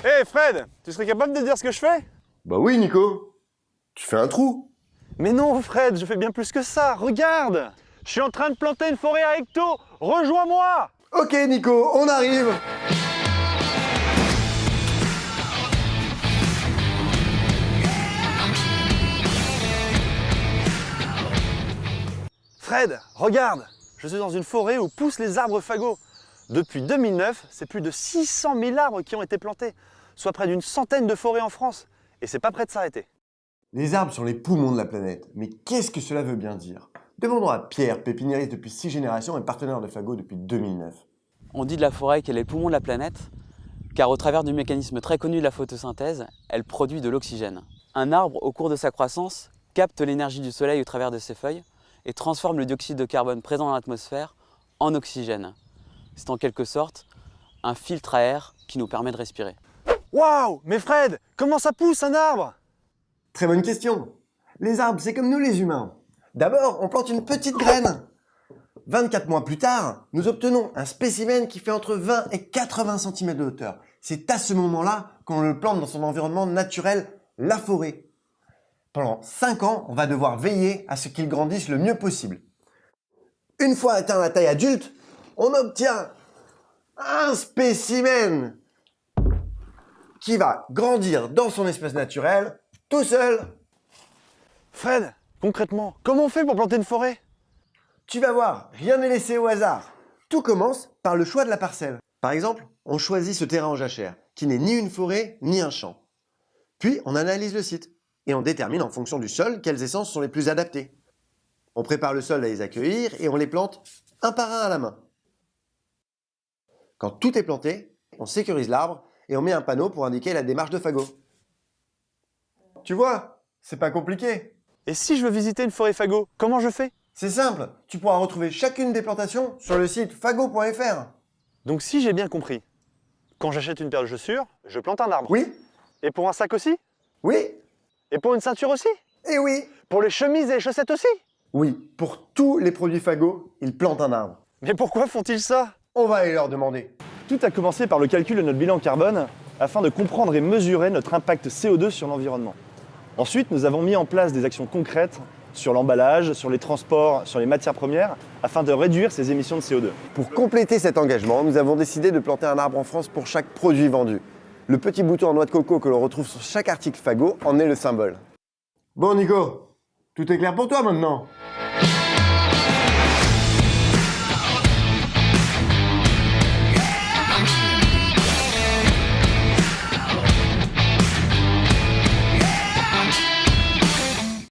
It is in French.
Hé Fred, tu serais capable de dire ce que je fais? Bah oui, Nico. Tu fais un trou. Mais non Fred, je fais bien plus que ça, regarde! Je suis en train de planter une forêt à hecto, rejoins-moi! Ok, Nico, on arrive. Fred, regarde! Je suis dans une forêt où poussent les arbres fagots. Depuis 2009, c'est plus de 600 000 arbres qui ont été plantés, soit près d'une centaine de forêts en France. Et c'est pas prêt de s'arrêter. Les arbres sont les poumons de la planète. Mais qu'est-ce que cela veut bien dire? Demandons à Pierre, pépiniériste depuis 6 générations et partenaire de Fago depuis 2009. On dit de la forêt qu'elle est le poumon de la planète, car au travers du mécanisme très connu de la photosynthèse, elle produit de l'oxygène. Un arbre, au cours de sa croissance, capte l'énergie du soleil au travers de ses feuilles et transforme le dioxyde de carbone présent dans l'atmosphère en oxygène. C'est en quelque sorte un filtre à air qui nous permet de respirer. Waouh! Mais Fred, comment ça pousse un arbre? Très bonne question. Les arbres, c'est comme nous les humains. D'abord, on plante une petite graine. 24 mois plus tard, nous obtenons un spécimen qui fait entre 20 et 80 cm de hauteur. C'est à ce moment-là qu'on le plante dans son environnement naturel, la forêt. Pendant 5 ans, on va devoir veiller à ce qu'il grandisse le mieux possible. Une fois atteint la taille adulte, on obtient un spécimen qui va grandir dans son espace naturel, tout seul. Fred, concrètement, comment on fait pour planter une forêt? Tu vas voir, rien n'est laissé au hasard. Tout commence par le choix de la parcelle. Par exemple, on choisit ce terrain en jachère, qui n'est ni une forêt ni un champ. Puis, on analyse le site et on détermine en fonction du sol quelles essences sont les plus adaptées. On prépare le sol à les accueillir et on les plante un par un à la main. Quand tout est planté, on sécurise l'arbre et on met un panneau pour indiquer la démarche de Fago. Tu vois, c'est pas compliqué. Et si je veux visiter une forêt fagot, comment je fais? C'est simple, tu pourras retrouver chacune des plantations sur le site fago.fr. Donc si j'ai bien compris, quand j'achète une paire de chaussures, je plante un arbre. Oui, Et pour un sac aussi? oui, Et pour une ceinture aussi? et oui. Pour les chemises et les chaussettes aussi? Oui, pour tous les produits Fago, ils plantent un arbre. Mais pourquoi font-ils ça? On va aller leur demander. Tout a commencé par le calcul de notre bilan carbone afin de comprendre et mesurer notre impact CO2 sur l'environnement. Ensuite, nous avons mis en place des actions concrètes sur l'emballage, sur les transports, sur les matières premières, afin de réduire ces émissions de CO2. Pour compléter cet engagement, nous avons décidé de planter un arbre en France pour chaque produit vendu. Le petit bouton en noix de coco que l'on retrouve sur chaque article Fago en est le symbole. Bon Nico, tout est clair pour toi maintenant?